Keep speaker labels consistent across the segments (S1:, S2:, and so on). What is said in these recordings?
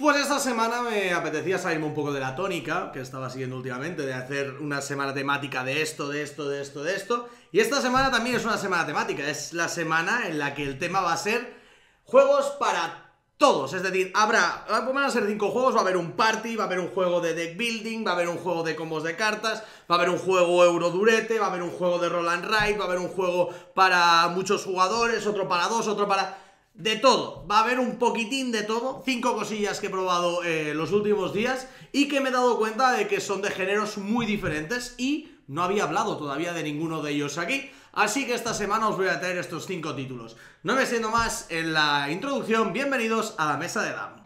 S1: Pues esta semana me apetecía salirme un poco de la tónica que estaba siguiendo últimamente, de hacer una semana temática de esto. Y esta semana también es una semana temática, es la semana en la que el tema va a ser juegos para todos. Es decir, van a ser 5 juegos, va a haber un party, va a haber un juego de deck building, va a haber un juego de combos de cartas, va a haber un juego Eurodurete, va a haber un juego de roll and ride, va a haber un juego para muchos jugadores, otro para 2, otro para... De todo, va a haber un poquitín de todo, 5 cosillas que he probado los últimos días y que me he dado cuenta de que son de géneros muy diferentes y no había hablado todavía de ninguno de ellos aquí, así que esta semana os voy a traer estos 5 títulos. No me siento más en la introducción, bienvenidos a la mesa de Dam.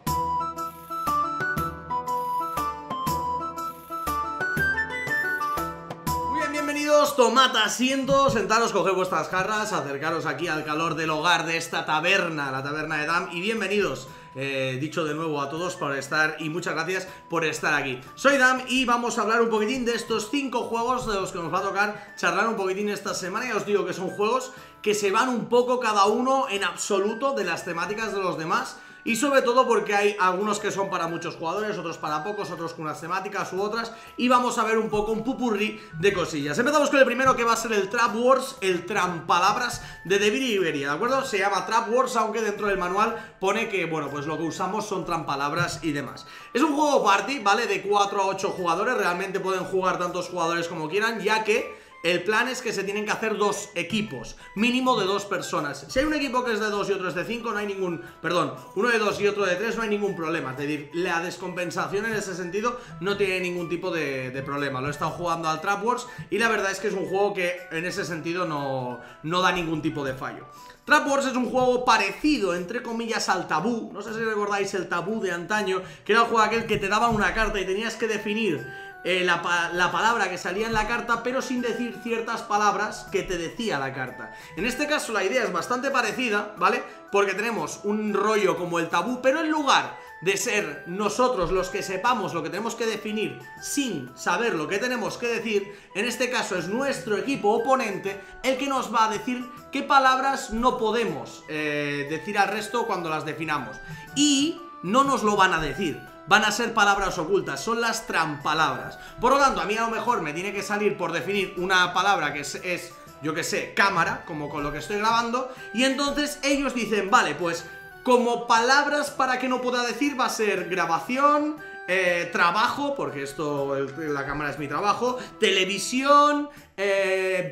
S1: Bienvenidos, tomad asiento, sentaros, coged vuestras jarras, acercaros aquí al calor del hogar de esta taberna, la taberna de Dam, y bienvenidos, dicho de nuevo a todos por estar, y muchas gracias por estar aquí. Soy Dam y vamos a hablar un poquitín de estos 5 juegos de los que nos va a tocar charlar un poquitín esta semana. Ya os digo que son juegos que se van un poco cada uno en absoluto de las temáticas de los demás. Y sobre todo porque hay algunos que son para muchos jugadores, otros para pocos, otros con unas temáticas u otras. Y vamos a ver un poco un pupurrí de cosillas. Empezamos con el primero, que va a ser el Trap Wars, el trampalabras de Devir y Iberia, ¿de acuerdo? Se llama Trap Wars, aunque dentro del manual pone que, bueno, pues lo que usamos son trampalabras y demás. Es un juego party, ¿vale? De 4 a 8 jugadores, realmente pueden jugar tantos jugadores como quieran, ya que... el plan es que se tienen que hacer 2 equipos, mínimo de 2 personas. Si hay un equipo que es de 2 y otro es de 5, no hay ningún... Perdón, uno de 2 y otro de 3, no hay ningún problema. Es decir, la descompensación en ese sentido no tiene ningún tipo de problema. Lo he estado jugando al Trap Wars y la verdad es que es un juego que en ese sentido no da ningún tipo de fallo. Trap Wars es un juego parecido, entre comillas, al Tabú. No sé si recordáis el Tabú de antaño, que era el juego aquel que te daba una carta y tenías que definir la palabra que salía en la carta, pero sin decir ciertas palabras que te decía la carta. En este caso la idea es bastante parecida, ¿vale? Porque tenemos un rollo como el Tabú, pero en lugar de ser nosotros los que sepamos lo que tenemos que definir sin saber lo que tenemos que decir, en este caso es nuestro equipo oponente el que nos va a decir qué palabras no podemos decir al resto cuando las definamos. Y no nos lo van a decir, van a ser palabras ocultas, son las trampalabras. Por lo tanto, a mí a lo mejor me tiene que salir por definir una palabra que es yo que sé, cámara, como con lo que estoy grabando, y entonces ellos dicen, vale, pues como palabras para que no pueda decir va a ser grabación, trabajo, porque la cámara es mi trabajo, televisión,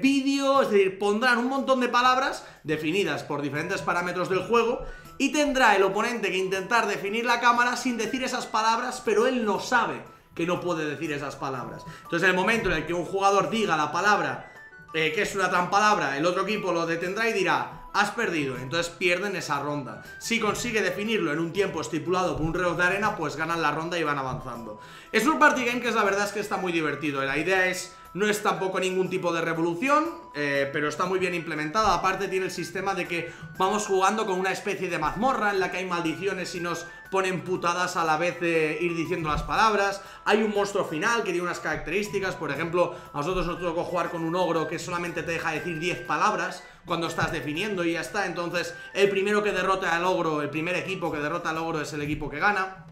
S1: vídeo, es decir, pondrán un montón de palabras definidas por diferentes parámetros del juego. Y tendrá el oponente que intentar definir la cámara sin decir esas palabras, pero él no sabe que no puede decir esas palabras. Entonces en el momento en el que un jugador diga la palabra que es una trampalabra, el otro equipo lo detendrá y dirá, has perdido, entonces pierden esa ronda. Si consigue definirlo en un tiempo estipulado por un reloj de arena, pues ganan la ronda y van avanzando. Es un party game que la verdad es que está muy divertido. La idea no es tampoco ningún tipo de revolución, pero está muy bien implementada. Aparte tiene el sistema de que vamos jugando con una especie de mazmorra en la que hay maldiciones y nos ponen putadas a la vez de ir diciendo las palabras. Hay un monstruo final que tiene unas características. Por ejemplo, a nosotros nos tocó jugar con un ogro que solamente te deja decir 10 palabras cuando estás definiendo y ya está. Entonces el primero que derrota al ogro, el primer equipo que derrota al ogro es el equipo que gana.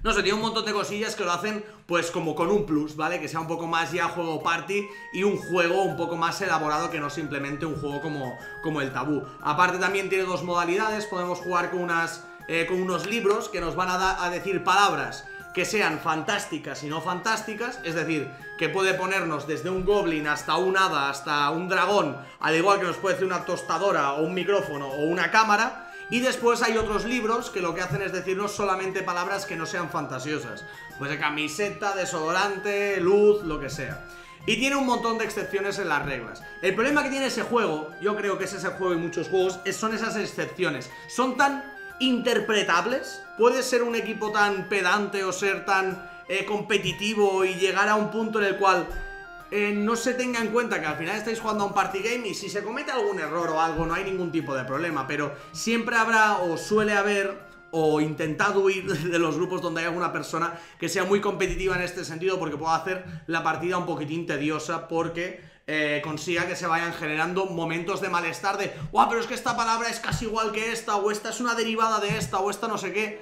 S1: No sé, tiene un montón de cosillas que lo hacen pues como con un plus, ¿vale? Que sea un poco más ya juego party y un juego un poco más elaborado que no simplemente un juego como el Tabú. Aparte también tiene 2 modalidades, podemos jugar con unos libros que nos van a decir palabras que sean fantásticas y no fantásticas, es decir, que puede ponernos desde un goblin hasta un hada, hasta un dragón, al igual que nos puede decir una tostadora o un micrófono o una cámara. Y después hay otros libros que lo que hacen es decirnos solamente palabras que no sean fantasiosas, pues de camiseta, desodorante, luz, lo que sea. Y tiene un montón de excepciones en las reglas. El problema que tiene ese juego, yo creo que es ese juego y muchos juegos, son esas excepciones. Son tan interpretables, puede ser un equipo tan pedante o ser tan competitivo y llegar a un punto en el cual no se tenga en cuenta que al final estáis jugando a un party game y si se comete algún error o algo no hay ningún tipo de problema, pero siempre habrá o suele haber o intentad huir de los grupos donde hay alguna persona que sea muy competitiva en este sentido, porque puede hacer la partida un poquitín tediosa porque consiga que se vayan generando momentos de malestar de ¡guau! Pero es que esta palabra es casi igual que esta, o esta es una derivada de esta, o esta no sé qué.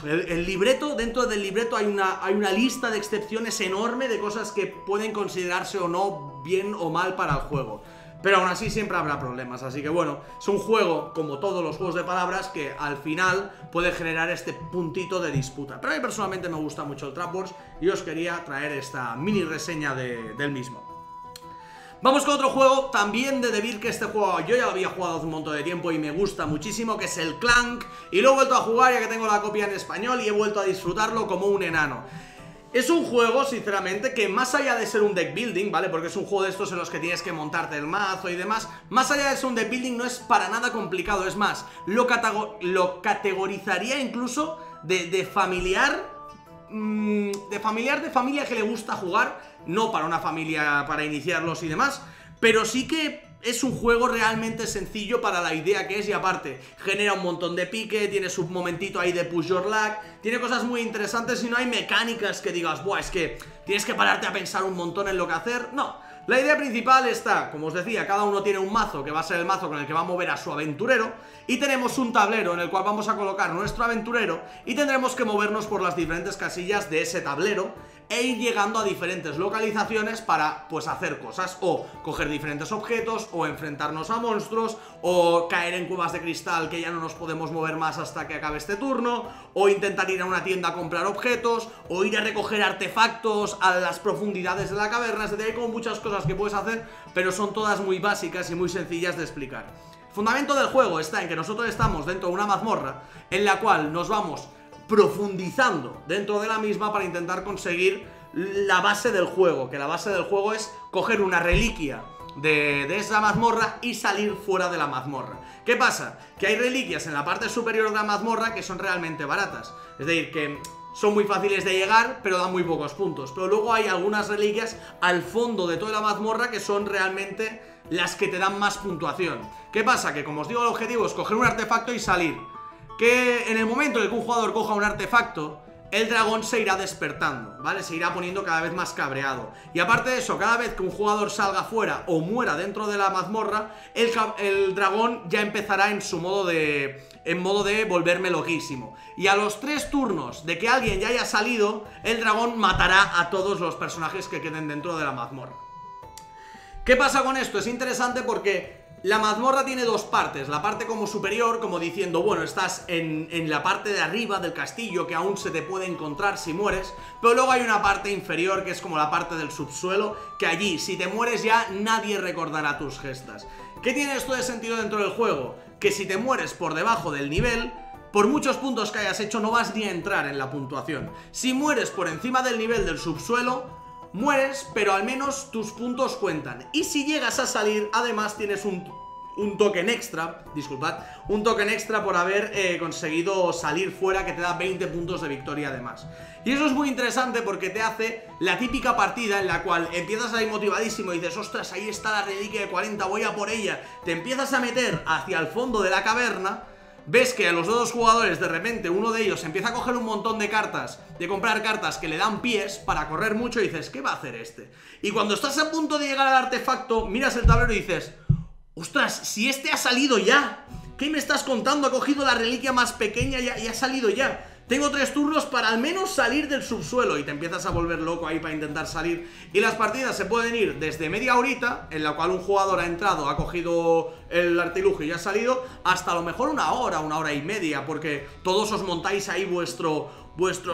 S1: El libreto, dentro del libreto hay una lista de excepciones enorme de cosas que pueden considerarse o no bien o mal para el juego. Pero aún así siempre habrá problemas, así que bueno, es un juego, como todos los juegos de palabras, que al final puede generar este puntito de disputa. Pero a mí personalmente me gusta mucho el Trap Wars y os quería traer esta mini reseña del mismo. Vamos con otro juego también de Devir, que este juego yo ya lo había jugado hace un montón de tiempo y me gusta muchísimo, que es el Clank, y lo he vuelto a jugar ya que tengo la copia en español y he vuelto a disfrutarlo como un enano. Es un juego, sinceramente, que más allá de ser un deck building, ¿vale? Porque es un juego de estos en los que tienes que montarte el mazo y demás, más allá de ser un deck building no es para nada complicado, es más, lo categorizaría incluso de familiar, de familia que le gusta jugar, no para una familia para iniciarlos y demás, pero sí que es un juego realmente sencillo para la idea que es, y aparte genera un montón de pique, tiene su momentito ahí de push your luck, tiene cosas muy interesantes y no hay mecánicas que digas, buah, es que tienes que pararte a pensar un montón en lo que hacer. No, la idea principal está, como os decía, cada uno tiene un mazo que va a ser el mazo con el que va a mover a su aventurero, y tenemos un tablero en el cual vamos a colocar nuestro aventurero y tendremos que movernos por las diferentes casillas de ese tablero e ir llegando a diferentes localizaciones para, pues, hacer cosas, o coger diferentes objetos, o enfrentarnos a monstruos, o caer en cuevas de cristal que ya no nos podemos mover más hasta que acabe este turno, o intentar ir a una tienda a comprar objetos, o ir a recoger artefactos a las profundidades de la caverna. Es decir, hay como muchas cosas que puedes hacer, pero son todas muy básicas y muy sencillas de explicar. El fundamento del juego está en que nosotros estamos dentro de una mazmorra en la cual nos vamos profundizando dentro de la misma para intentar conseguir la base del juego, que la base del juego es coger una reliquia de esa mazmorra y salir fuera de la mazmorra. ¿Qué pasa? Que hay reliquias en la parte superior de la mazmorra que son realmente baratas, es decir, que son muy fáciles de llegar, pero dan muy pocos puntos. Pero luego hay algunas reliquias al fondo de toda la mazmorra que son realmente las que te dan más puntuación. ¿Qué pasa? Que, como os digo, el objetivo es coger un artefacto y salir. Que en el momento en que un jugador coja un artefacto, el dragón se irá despertando, ¿vale? Se irá poniendo cada vez más cabreado. Y aparte de eso, cada vez que un jugador salga fuera o muera dentro de la mazmorra, el dragón ya empezará en su modo de volverme loquísimo. Y a los 3 turnos de que alguien ya haya salido, el dragón matará a todos los personajes que queden dentro de la mazmorra. ¿Qué pasa con esto? Es interesante porque la mazmorra tiene dos partes, la parte como superior, como diciendo, bueno, estás en la parte de arriba del castillo que aún se te puede encontrar si mueres, pero luego hay una parte inferior que es como la parte del subsuelo, que allí, si te mueres ya, nadie recordará tus gestas. ¿Qué tiene esto de sentido dentro del juego? Que si te mueres por debajo del nivel, por muchos puntos que hayas hecho no vas ni a entrar en la puntuación. Si mueres por encima del nivel del subsuelo, mueres, pero al menos tus puntos cuentan. Y si llegas a salir, además tienes un token extra, disculpad, un token extra por haber conseguido salir fuera, que te da 20 puntos de victoria además. Y eso es muy interesante porque te hace la típica partida en la cual empiezas ahí motivadísimo y dices, ostras, ahí está la reliquia de 40, voy a por ella. Te empiezas a meter hacia el fondo de la caverna. Ves que a los dos jugadores de repente uno de ellos empieza a coger un montón de cartas, de comprar cartas que le dan pies para correr mucho, y dices, ¿qué va a hacer este? Y cuando estás a punto de llegar al artefacto, miras el tablero y dices, ostras, si este ha salido ya, ¿qué me estás contando? Ha cogido la reliquia más pequeña y ha salido ya. Tengo 3 turnos para al menos salir del subsuelo, y te empiezas a volver loco ahí para intentar salir. Y las partidas se pueden ir desde media horita, en la cual un jugador ha entrado, ha cogido el artilugio y ha salido, hasta a lo mejor una hora y media, porque todos os montáis ahí vuestro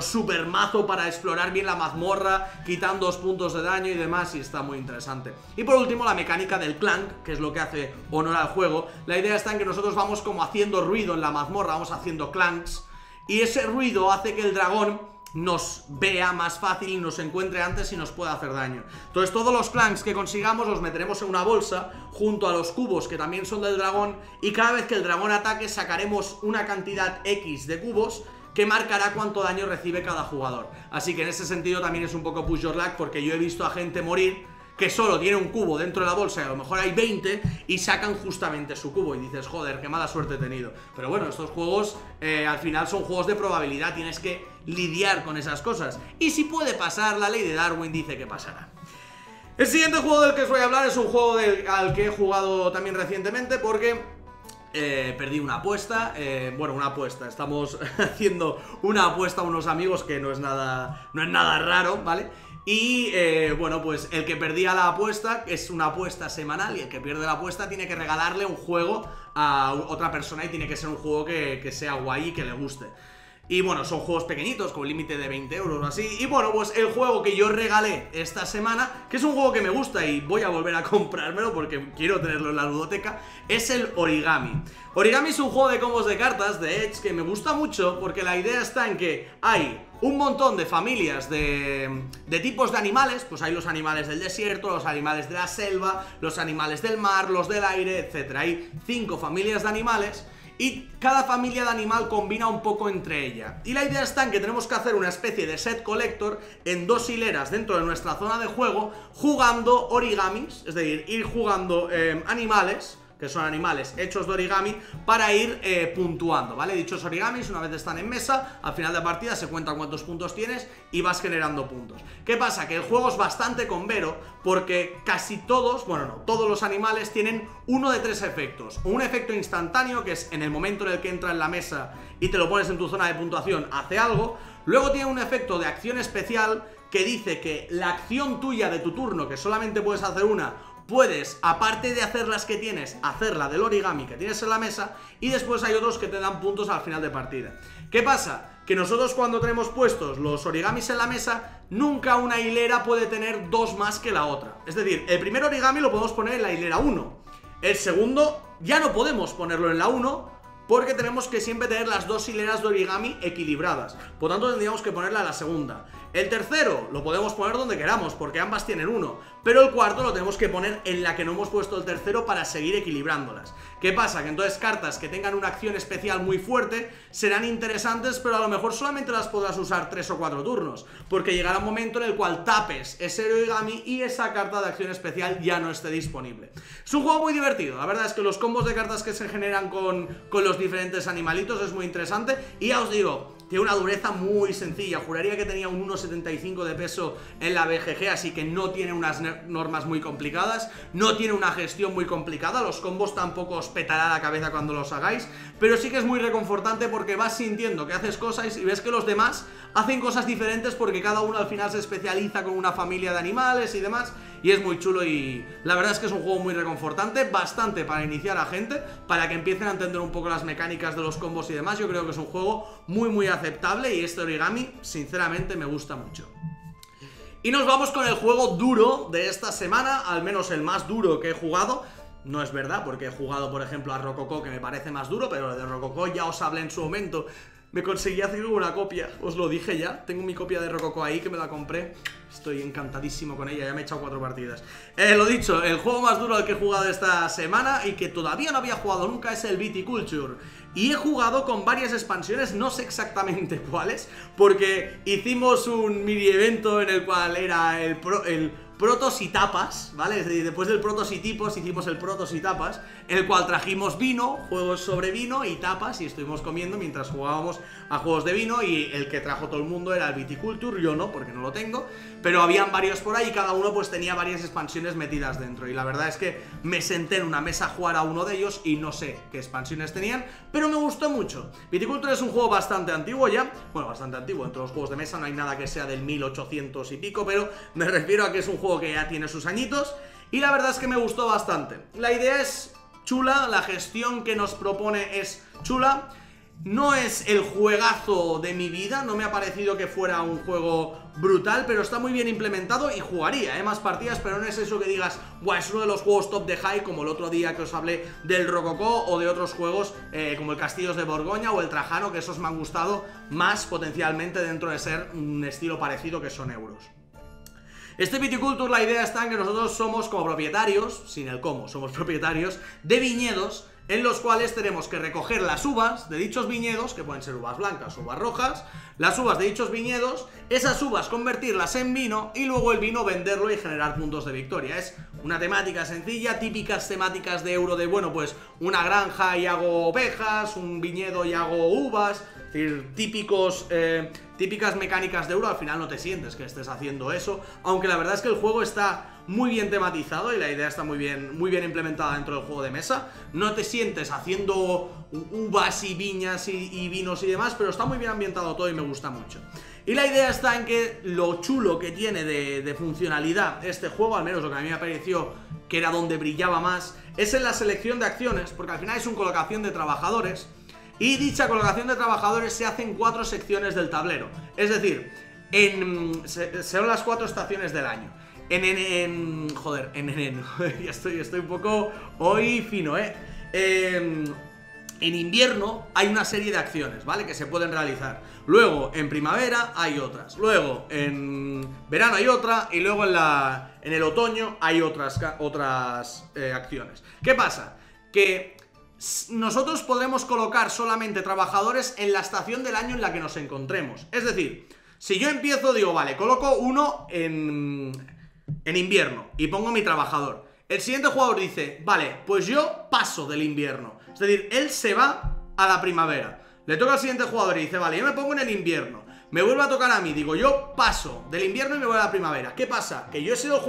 S1: super mazo para explorar bien la mazmorra, quitando 2 puntos de daño y demás, y está muy interesante. Y por último, la mecánica del clank, que es lo que hace honor al juego. La idea está en que nosotros vamos como haciendo ruido en la mazmorra, vamos haciendo clanks, y ese ruido hace que el dragón nos vea más fácil y nos encuentre antes y nos pueda hacer daño. Entonces todos los clanks que consigamos los meteremos en una bolsa junto a los cubos que también son del dragón, y cada vez que el dragón ataque sacaremos una cantidad X de cubos que marcará cuánto daño recibe cada jugador. Así que en ese sentido también es un poco push your luck, porque yo he visto a gente morir que solo tiene un cubo dentro de la bolsa y a lo mejor hay 20 y sacan justamente su cubo y dices, joder, qué mala suerte he tenido. Pero bueno, estos juegos al final son juegos de probabilidad, tienes que lidiar con esas cosas. Y si puede pasar, la ley de Darwin dice que pasará. El siguiente juego del que os voy a hablar es un juego al que he jugado también recientemente, porque Perdí una apuesta, bueno, una apuesta, estamos haciendo una apuesta a unos amigos que no es nada raro, ¿vale? Y bueno, pues el que perdía la apuesta es una apuesta semanal y el que pierde la apuesta tiene que regalarle un juego a otra persona y tiene que ser un juego que sea guay y que le guste. Y bueno, son juegos pequeñitos, con límite de 20 euros o así. Y bueno, pues el juego que yo regalé esta semana, que es un juego que me gusta y voy a volver a comprármelo porque quiero tenerlo en la ludoteca, es el Origami. Origami es un juego de combos de cartas de Edge que me gusta mucho porque la idea está en que hay un montón de familias de tipos de animales. Pues hay los animales del desierto, los animales de la selva, los animales del mar, los del aire, etc. Hay 5 familias de animales y cada familia de animal combina un poco entre ella. Y la idea está en que tenemos que hacer una especie de set collector en 2 hileras dentro de nuestra zona de juego, jugando origamis, es decir, ir jugando animales, que son animales hechos de origami, para ir puntuando, ¿vale? Dichos origamis, una vez están en mesa, al final de la partida se cuentan cuántos puntos tienes y vas generando puntos. ¿Qué pasa? Que el juego es bastante convero porque casi todos, bueno, no, todos los animales tienen uno de 3 efectos. Un efecto instantáneo, que es en el momento en el que entra en la mesa y te lo pones en tu zona de puntuación, hace algo. Luego tiene un efecto de acción especial que dice que la acción tuya de tu turno, que solamente puedes hacer una, puedes, aparte de hacer las que tienes, hacer la del origami que tienes en la mesa, y después hay otros que te dan puntos al final de partida. ¿Qué pasa? Que nosotros cuando tenemos puestos los origamis en la mesa, nunca una hilera puede tener 2 más que la otra. Es decir, el primer origami lo podemos poner en la hilera 1. El segundo ya no podemos ponerlo en la 1 porque tenemos que siempre tener las 2 hileras de origami equilibradas. Por tanto tendríamos que ponerla en la segunda. El tercero lo podemos poner donde queramos porque ambas tienen 1, pero el cuarto lo tenemos que poner en la que no hemos puesto el tercero para seguir equilibrándolas. ¿Qué pasa? Que entonces cartas que tengan una acción especial muy fuerte serán interesantes, pero a lo mejor solamente las podrás usar 3 o 4 turnos, porque llegará un momento en el cual tapes ese origami y esa carta de acción especial ya no esté disponible. Es un juego muy divertido, la verdad es que los combos de cartas que se generan con los diferentes animalitos es muy interesante, y ya os digo, tiene una dureza muy sencilla. Juraría que tenía un 1,75 de peso en la BGG, así que no tiene unas normas muy complicadas, no tiene una gestión muy complicada, los combos tampoco os petará la cabeza cuando los hagáis, pero sí que es muy reconfortante porque vas sintiendo que haces cosas y ves que los demás hacen cosas diferentes porque cada uno al final se especializa con una familia de animales y demás, y es muy chulo. Y la verdad es que es un juego muy reconfortante, bastante para iniciar a gente, para que empiecen a entender un poco las mecánicas de los combos y demás. Yo creo que es un juego muy aceptable y este origami sinceramente me gusta mucho. Y nos vamos con el juego duro de esta semana, al menos el más duro que he jugado. No es verdad, porque he jugado por ejemplo a Rococó, que me parece más duro, pero de Rococó ya os hablé en su momento. Me conseguí hacer una copia, os lo dije ya. Tengo mi copia de Rococó ahí, que me la compré. Estoy encantadísimo con ella, ya me he echado 4 partidas. Lo dicho, el juego más duro al que he jugado esta semana y que todavía no había jugado nunca es el Viticulture. Y he jugado con varias expansiones, no sé exactamente cuáles, porque hicimos un mini evento en el cual era el Protos y Tapas, ¿vale? Es decir, después del Protos y Tipos hicimos el Protos y Tapas, en el cual trajimos vino, juegos sobre vino y tapas, y estuvimos comiendo mientras jugábamos a juegos de vino. Y el que trajo todo el mundo era el Viticulture, yo no, porque no lo tengo, pero habían varios por ahí y cada uno pues tenía varias expansiones metidas dentro. Y la verdad es que me senté en una mesa a jugar a uno de ellos y no sé qué expansiones tenían, pero me gustó mucho. Viticulture es un juego bastante antiguo ya, bueno, bastante antiguo, entre los juegos de mesa no hay nada que sea del 1800 y pico, pero me refiero a que es un juego que ya tiene sus añitos, y la verdad es que me gustó bastante. La idea es chula, la gestión que nos propone es chula. No es el juegazo de mi vida, no me ha parecido que fuera un juego brutal, pero está muy bien implementado y jugaría más partidas, pero no es eso que digas, guau, es uno de los juegos top de high, como el otro día que os hablé del Rococó o de otros juegos como el Castillos de Borgoña o el Trajano, que esos me han gustado más potencialmente dentro de ser un estilo parecido, que son euros. Este Viticulture, la idea está en que nosotros somos como propietarios, sin el cómo, somos propietarios de viñedos en los cuales tenemos que recoger las uvas de dichos viñedos, que pueden ser uvas blancas, uvas rojas, las uvas de dichos viñedos, esas uvas convertirlas en vino y luego el vino venderlo y generar puntos de victoria. Es una temática sencilla, típicas temáticas de euro de, bueno, pues una granja y hago ovejas, un viñedo y hago uvas, Es decir, típicas mecánicas de euro, al final no te sientes que estés haciendo eso, aunque la verdad es que el juego está muy bien tematizado y la idea está muy bien implementada dentro del juego de mesa. No te sientes haciendo uvas y viñas y vinos y demás, pero está muy bien ambientado todo y me gusta mucho. Y la idea está en que lo chulo que tiene de funcionalidad este juego, al menos lo que a mí me pareció que era donde brillaba más, es en la selección de acciones, porque al final es una colocación de trabajadores, y dicha colocación de trabajadores se hace en 4 secciones del tablero. Es decir, son las 4 estaciones del año. Ya estoy un poco hoy fino, En invierno hay una serie de acciones, ¿vale? Que se pueden realizar. Luego, en primavera hay otras. Luego, en verano hay otra. Y luego en el otoño hay otras acciones. ¿Qué pasa? Que nosotros podremos colocar solamente trabajadores en la estación del año en la que nos encontremos. Es decir, si yo empiezo, digo, vale, coloco uno en invierno y pongo mi trabajador. El siguiente jugador dice, vale, pues yo paso del invierno. Es decir, él se va a la primavera. Le toca al siguiente jugador y dice, vale, yo me pongo en el invierno. Me vuelve a tocar a mí, digo, yo paso del invierno y me voy a la primavera. ¿Qué pasa? Que yo he sido el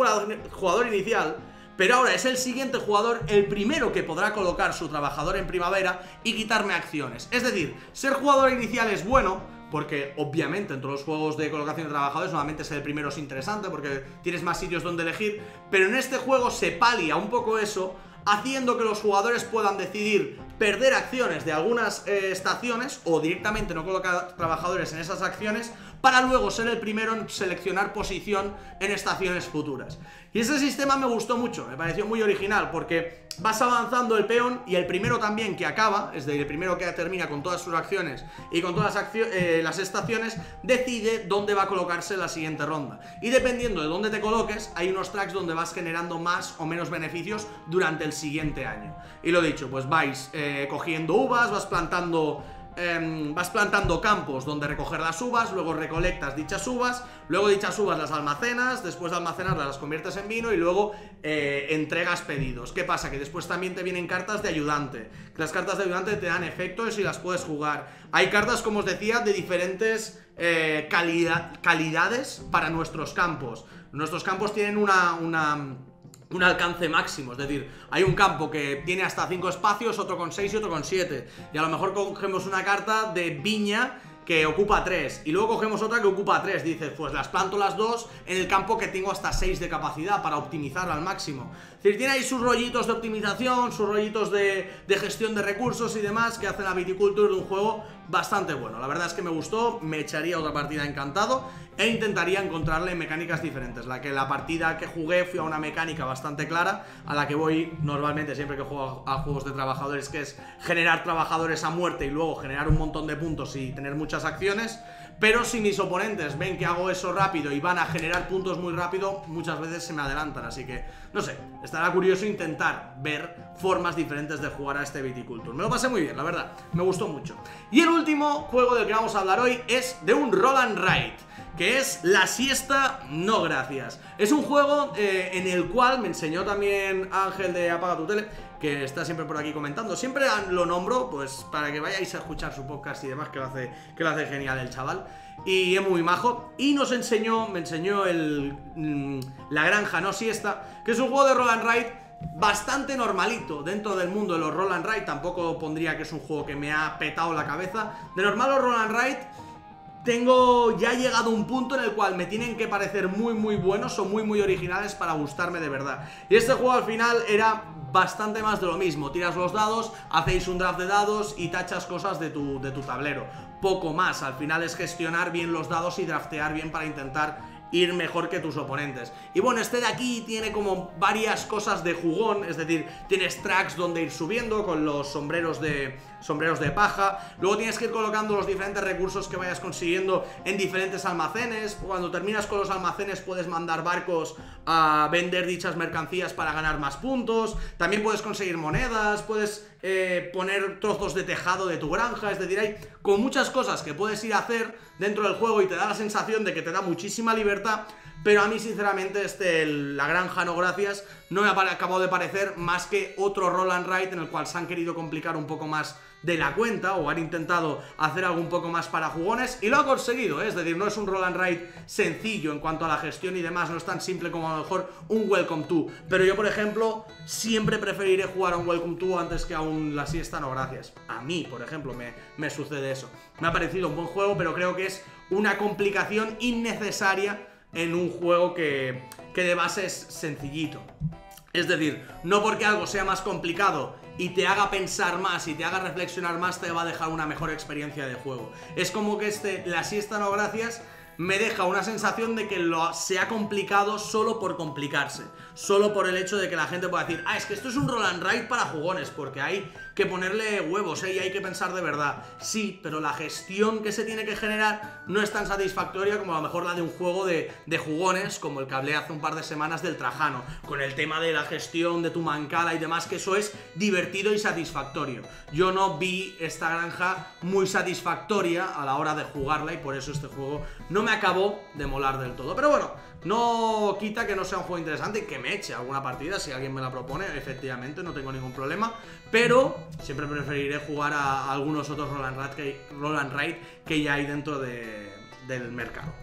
S1: jugador inicial, pero ahora es el siguiente jugador el primero que podrá colocar su trabajador en primavera y quitarme acciones. Es decir, ser jugador inicial es bueno, porque obviamente entre los juegos de colocación de trabajadores normalmente ser el primero es interesante porque tienes más sitios donde elegir, pero en este juego se palia un poco eso, haciendo que los jugadores puedan decidir perder acciones de algunas estaciones o directamente no colocar trabajadores en esas acciones para luego ser el primero en seleccionar posición en estaciones futuras. Y ese sistema me gustó mucho, me pareció muy original porque vas avanzando el peón y el primero también que acaba, es decir, el primero que termina con todas sus acciones y con todas las estaciones, decide dónde va a colocarse la siguiente ronda. Y dependiendo de dónde te coloques, hay unos tracks donde vas generando más o menos beneficios durante el siguiente año. Y lo dicho, pues vais cogiendo uvas, vas plantando campos donde recoger las uvas, luego recolectas dichas uvas, luego dichas uvas las almacenas, después de almacenarlas las conviertes en vino y luego entregas pedidos. ¿Qué pasa? Que después también te vienen cartas de ayudante, que las cartas de ayudante te dan efectos y las puedes jugar. Hay cartas, como os decía, de diferentes calidades para nuestros campos. Nuestros campos tienen un alcance máximo, es decir, hay un campo que tiene hasta 5 espacios, otro con 6 y otro con 7, y a lo mejor cogemos una carta de viña que ocupa 3, y luego cogemos otra que ocupa 3, dices, pues las planto las dos en el campo que tengo hasta 6 de capacidad para optimizarlo al máximo. Es decir, tiene ahí sus rollitos de optimización, sus rollitos de gestión de recursos y demás que hacen a Viticulture de un juego bastante bueno. La verdad es que me gustó, me echaría otra partida encantado e intentaría encontrarle mecánicas diferentes. La partida que jugué fui a una mecánica bastante clara, a la que voy normalmente siempre que juego a juegos de trabajadores, que es generar trabajadores a muerte y luego generar un montón de puntos y tener muchas acciones. Pero si mis oponentes ven que hago eso rápido y van a generar puntos muy rápido, muchas veces se me adelantan, así que, no sé, estará curioso intentar ver formas diferentes de jugar a este Viticulture. Me lo pasé muy bien, la verdad, me gustó mucho. Y el último juego del que vamos a hablar hoy es de un Roll and Write, que es La Siesta No Gracias. Es un juego en el cual me enseñó también Ángel de Apaga tu Tele, que está siempre por aquí comentando. Siempre lo nombro, pues para que vayáis a escuchar su podcast y demás, que lo hace genial el chaval. Y es muy majo. Y me enseñó La Granja No Siesta, que es un juego de Roll and Write bastante normalito dentro del mundo de los Roll and Write. Tampoco pondría que es un juego que me ha petado la cabeza. De normal los Roll and Write tengo ya llegado a un punto en el cual me tienen que parecer muy muy buenos o muy originales para gustarme de verdad. Y este juego al final era bastante más de lo mismo. Tiras los dados, hacéis un draft de dados y tachas cosas de tu tablero. Poco más, al final es gestionar bien los dados y draftear bien para intentar ir mejor que tus oponentes. Y bueno, este de aquí tiene como varias cosas de jugón, es decir, tienes tracks donde ir subiendo con los sombreros de paja, luego tienes que ir colocando los diferentes recursos que vayas consiguiendo en diferentes almacenes. Cuando terminas con los almacenes puedes mandar barcos a vender dichas mercancías para ganar más puntos, también puedes conseguir monedas, puedes poner trozos de tejado de tu granja, es decir, hay con muchas cosas que puedes ir a hacer dentro del juego y te da la sensación de que te da muchísima libertad. Pero a mí sinceramente La Granja No Gracias no me ha acabado de parecer más que otro Roll and Write en el cual se han querido complicar un poco más de la cuenta, o han intentado hacer algo un poco más para jugones, y lo han conseguido, ¿eh? Es decir, no es un roll and ride sencillo en cuanto a la gestión y demás, no es tan simple como a lo mejor un Welcome to, pero yo, por ejemplo, siempre preferiré jugar a un Welcome to antes que a un La Siesta no gracias. A mí, por ejemplo, me sucede eso. Me ha parecido un buen juego, pero creo que es una complicación innecesaria en un juego que de base es sencillito. Es decir, no porque algo sea más complicado y te haga pensar más y te haga reflexionar más, te va a dejar una mejor experiencia de juego. Es como que La Siesta no gracias me deja una sensación de que se ha complicado solo por complicarse, solo por el hecho de que la gente pueda decir, es que esto es un roll and ride para jugones, porque hay que ponerle huevos, y hay que pensar de verdad. Sí, pero la gestión que se tiene que generar no es tan satisfactoria como a lo mejor la de un juego de jugones, como el que hablé hace un par de semanas del Trajano, con el tema de la gestión de tu mancala y demás, que eso es divertido y satisfactorio. Yo no vi esta granja muy satisfactoria a la hora de jugarla, y por eso este juego no me acabó de molar del todo. Pero bueno, no quita que no sea un juego interesante y que me eche alguna partida si alguien me la propone, efectivamente, no tengo ningún problema, pero siempre preferiré jugar a algunos otros roll and ride que ya hay dentro del mercado.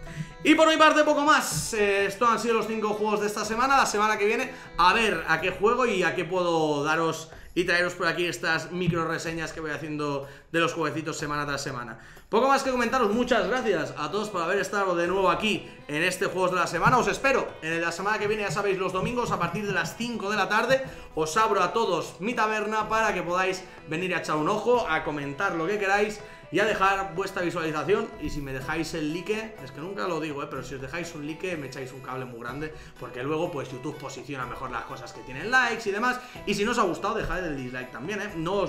S1: Y por mi parte poco más. Estos han sido los 5 juegos de esta semana. La semana que viene a ver a qué juego y a qué puedo daros y traeros por aquí estas micro reseñas que voy haciendo de los jueguecitos semana tras semana. Poco más que comentaros, muchas gracias a todos por haber estado de nuevo aquí en este Juegos de la Semana. Os espero en la semana que viene, ya sabéis, los domingos a partir de las 5 de la tarde. Os abro a todos mi taberna para que podáis venir a echar un ojo, a comentar lo que queráis y a dejar vuestra visualización. Y si me dejáis el like, es que nunca lo digo, pero si os dejáis un like me echáis un cable muy grande, porque luego pues YouTube posiciona mejor las cosas que tienen likes y demás. Y si no os ha gustado, dejad el dislike también, no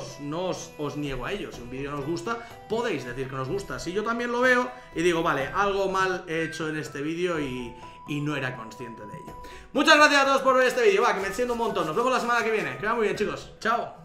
S1: os niego a ello. Si un vídeo nos gusta, podéis decir que nos gusta. Si yo también lo veo y digo, vale, algo mal he hecho en este vídeo y no era consciente de ello. Muchas gracias a todos por ver este vídeo, que me enciendo un montón. Nos vemos la semana que viene. Que va muy bien, chicos. Chao.